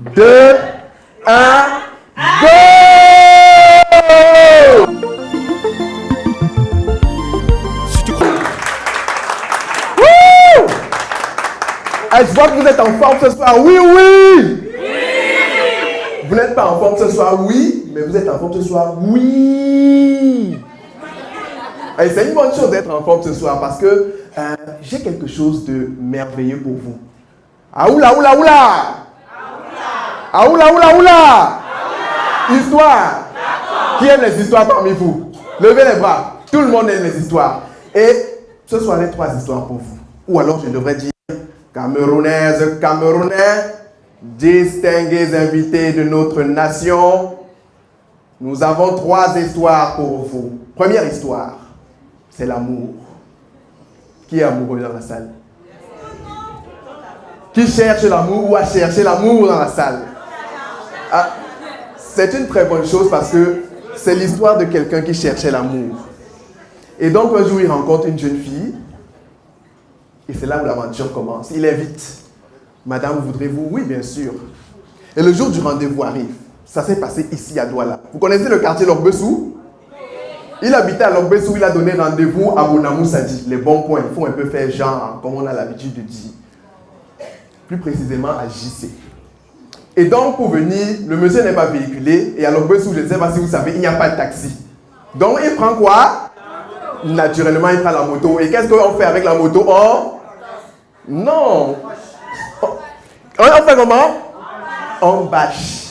2, 1, go! Je vois que vous êtes en forme ce soir. Oui, oui! Vous n'êtes pas en forme ce soir, oui, mais vous êtes en forme ce soir, oui. Et c'est une bonne chose d'être en forme ce soir parce que j'ai quelque chose de merveilleux pour vous. Aoula, oula, oula! Aoula, oula, oula! Histoire! Qui aime les histoires parmi vous? Levez les bras. Tout le monde aime les histoires. Et ce soir, j'ai 3 histoires pour vous. Ou alors, je devrais dire Camerounaises, Camerounais, distingués invités de notre nation, nous avons 3 histoires pour vous. Première histoire, c'est l'amour. Qui est amoureux dans la salle? Qui cherche l'amour ou a cherché l'amour dans la salle? Ah, c'est une très bonne chose parce que c'est l'histoire de quelqu'un qui cherchait l'amour. Et donc un jour, il rencontre une jeune fille et c'est là où l'aventure commence. Il invite. Madame, voudrez-vous? Oui, bien sûr. Et le jour du rendez-vous arrive. Ça s'est passé ici à Douala. Vous connaissez le quartier Logbessou? Il habitait à Logbessou, il a donné rendez-vous à Bonamou Sadi. Les bons points, il faut un peu faire genre, comme on a l'habitude de dire. Plus précisément à JC. Et donc, pour venir, le monsieur n'est pas véhiculé. Et à Logbessou, je ne sais pas si vous savez, il n'y a pas de taxi. Donc, il prend quoi? Naturellement, il prend la moto. Et qu'est-ce qu'on fait avec la moto? Non. On fait comment? On bâche.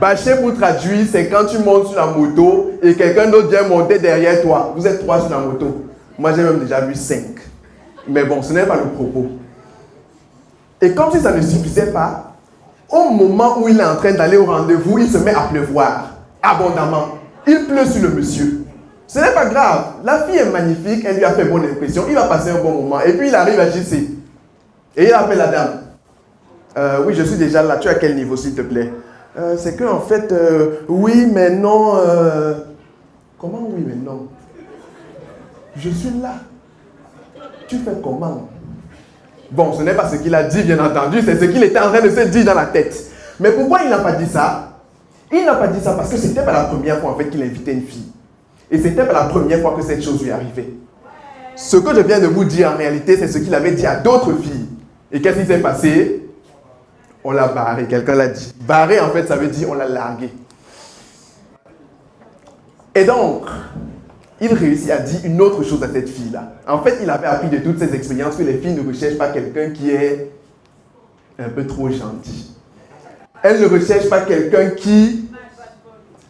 Bâcher pour traduire, c'est quand tu montes sur la moto et quelqu'un d'autre vient monter derrière toi. Vous êtes 3 sur la moto. Moi, j'ai même déjà vu 5. Mais bon, ce n'est pas le propos. Et comme si ça ne suffisait pas, au moment où il est en train d'aller au rendez-vous, il se met à pleuvoir abondamment. Il pleut sur le monsieur. Ce n'est pas grave. La fille est magnifique, elle lui a fait bonne impression. Il va passer un bon moment. Et puis il arrive à JC. Et il appelle la dame. Oui, je suis déjà là. Tu es à quel niveau, s'il te plaît? C'est que en fait, oui, mais non. Comment oui, mais non? Je suis là. Tu fais comment? Bon, ce n'est pas ce qu'il a dit, bien entendu. C'est ce qu'il était en train de se dire dans la tête. Mais pourquoi il n'a pas dit ça? Il n'a pas dit ça parce que c'était pas la première fois en fait qu'il invitait une fille. Et c'était pas la première fois que cette chose lui arrivait. Ce que je viens de vous dire en réalité, c'est ce qu'il avait dit à d'autres filles. Et qu'est-ce qui s'est passé? On l'a barré, quelqu'un l'a dit. Barré, en fait, ça veut dire on l'a largué. Et donc, il réussit à dire une autre chose à cette fille-là. En fait, il avait appris de toutes ces expériences que les filles ne recherchent pas quelqu'un qui est un peu trop gentil. Elles ne recherchent pas quelqu'un qui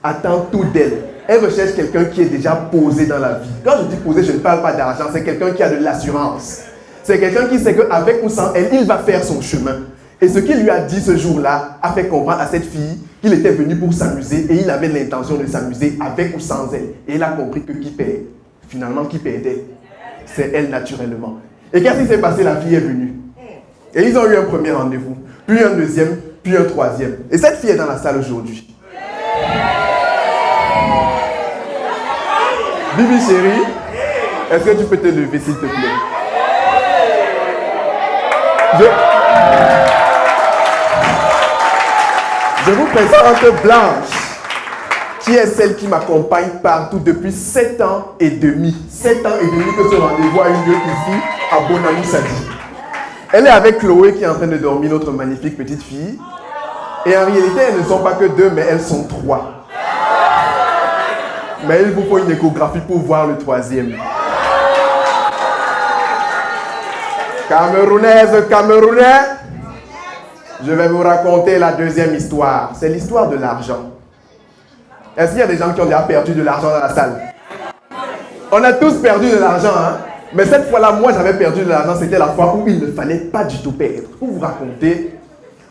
attend tout d'elle. Elles recherchent quelqu'un qui est déjà posé dans la vie. Quand je dis posé, je ne parle pas d'argent, c'est quelqu'un qui a de l'assurance. C'est quelqu'un qui sait qu'avec ou sans elle, il va faire son chemin. Et ce qu'il lui a dit ce jour-là a fait comprendre à cette fille qu'il était venu pour s'amuser et il avait l'intention de s'amuser avec ou sans elle. Et il a compris que qui paie, finalement qui perdait, c'est elle naturellement. Et qu'est-ce qui s'est passé? La fille est venue. Et ils ont eu un premier rendez-vous, puis un deuxième, puis un troisième. Et cette fille est dans la salle aujourd'hui. Bibi chérie, est-ce que tu peux te lever s'il te plaît? Je vous présente Blanche, qui est celle qui m'accompagne partout depuis 7 ans et demi. 7 ans et demi que ce rendez-vous a eu lieu ici, à Bonamou Sadi. Elle est avec Chloé qui est en train de dormir, notre magnifique petite fille. Et en réalité, elles ne sont pas que 2, mais elles sont 3. Mais il vous faut une échographie pour voir le 3e. Camerounaise, Camerounais, je vais vous raconter la 2e histoire. C'est l'histoire de l'argent. Est-ce qu'il y a des gens qui ont déjà perdu de l'argent dans la salle? On a tous perdu de l'argent, hein? Mais cette fois-là, moi, j'avais perdu de l'argent. C'était la fois où il ne fallait pas du tout perdre. Pour vous raconter,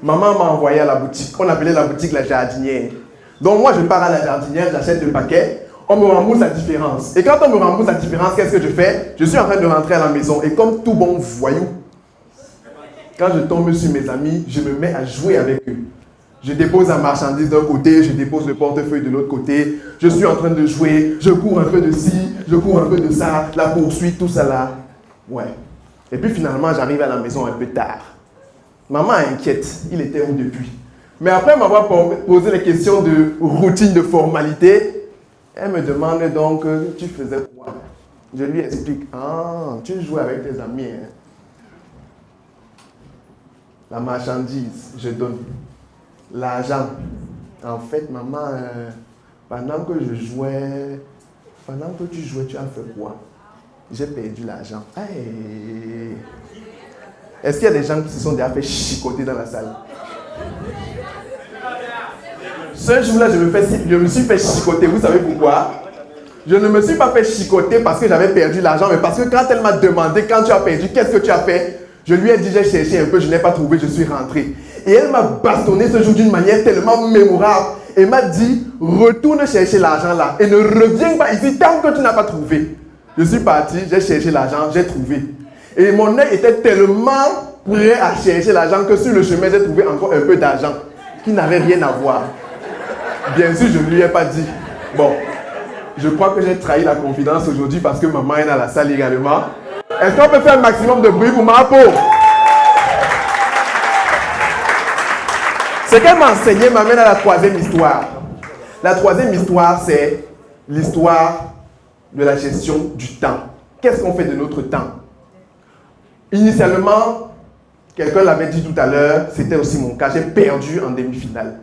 maman m'a envoyé à la boutique. On appelait la boutique la jardinière. Donc moi, je pars à la jardinière, j'achète le paquet. On me rembourse la différence. Et quand on me rembourse la différence, qu'est-ce que je fais? Je suis en train de rentrer à la maison. Et comme tout bon voyou, quand je tombe sur mes amis, je me mets à jouer avec eux. Je dépose la marchandise d'un côté, je dépose le portefeuille de l'autre côté. Je suis en train de jouer, je cours un peu de ci, je cours un peu de ça, la poursuite, tout ça là. Ouais. Et puis finalement, j'arrive à la maison un peu tard. Maman inquiète, il était où depuis? Mais après m'avoir posé les questions de routine, de formalité, elle me demande donc, tu faisais quoi? Je lui explique, ah, tu jouais avec tes amis. Hein? La marchandise, je donne. L'argent. En fait, maman, pendant que tu jouais, tu as fait quoi? J'ai perdu l'argent. Hey. Est-ce qu'il y a des gens qui se sont déjà fait chicoter dans la salle? Ce jour-là, je me suis fait chicoter. Vous savez pourquoi? Je ne me suis pas fait chicoter parce que j'avais perdu l'argent, mais parce que quand elle m'a demandé, quand tu as perdu, qu'est-ce que tu as fait? Je lui ai dit, j'ai cherché un peu, je n'ai pas trouvé, je suis rentré. Et elle m'a bastonné ce jour d'une manière tellement mémorable. Elle m'a dit, retourne chercher l'argent là et ne reviens pas ici tant que tu n'as pas trouvé. Je suis parti, j'ai cherché l'argent, j'ai trouvé. Et mon œil était tellement prêt à chercher l'argent que sur le chemin, j'ai trouvé encore un peu d'argent qui n'avait rien à voir. Bien sûr, je ne lui ai pas dit. Bon, je crois que j'ai trahi la confidence aujourd'hui parce que maman est dans la salle également. Est-ce qu'on peut faire un maximum de bruit pour ma peau? Ce qu'elle m'a enseigné m'amène à la troisième histoire. La troisième histoire, c'est l'histoire de la gestion du temps. Qu'est-ce qu'on fait de notre temps? Initialement, quelqu'un l'avait dit tout à l'heure, c'était aussi mon cas, j'ai perdu en demi-finale.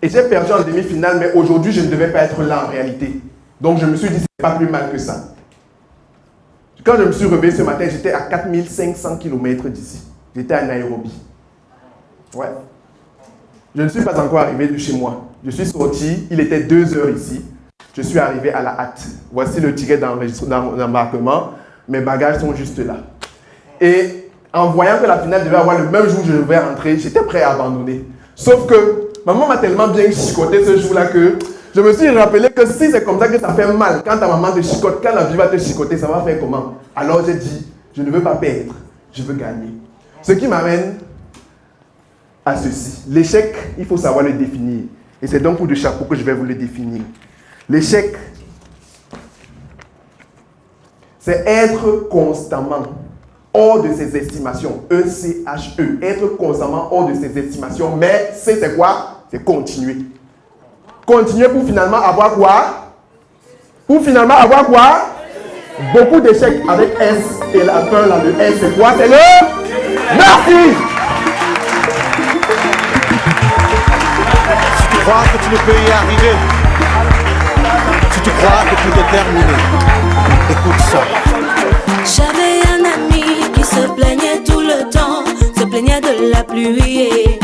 Et j'ai perdu en demi-finale, mais aujourd'hui, je ne devais pas être là en réalité. Donc, je me suis dit, c'est pas plus mal que ça. Quand je me suis réveillé ce matin, j'étais à 4500 km d'ici. J'étais à Nairobi. Ouais. Je ne suis pas encore arrivé de chez moi. Je suis sorti, il était 2 heures ici. Je suis arrivé à la hâte. Voici le ticket d'embarquement. Mes bagages sont juste là. Et en voyant que la finale devait avoir le même jour où je devais rentrer, j'étais prêt à abandonner. Sauf que maman m'a tellement bien chicoté ce jour-là que je me suis rappelé que si c'est comme ça que ça fait mal, quand ta maman te chicote, quand la vie va te chicoter, ça va faire comment? Alors j'ai dit, je ne veux pas perdre, je veux gagner. Ce qui m'amène à ceci. L'échec, il faut savoir le définir. Et c'est donc pour de chapeau que je vais vous le définir. L'échec, c'est être constamment hors de ses estimations. E-C-H-E. Être constamment hors de ses estimations. Mais c'est quoi? C'est continuer. Continuer pour finalement avoir quoi? Pour finalement avoir quoi? Beaucoup d'échecs avec S. Et la fin, là, le S, c'est quoi? C'est le... Merci! Si tu crois que tu ne peux y arriver, si tu crois que tu es déterminé, écoute ça. J'avais un ami qui se plaignait tout le temps, se plaignait de la pluie et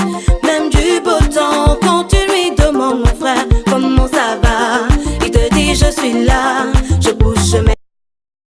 même du beau temps. Quand tu lui demandes, mon frère, comment ça va, il te dit je suis là.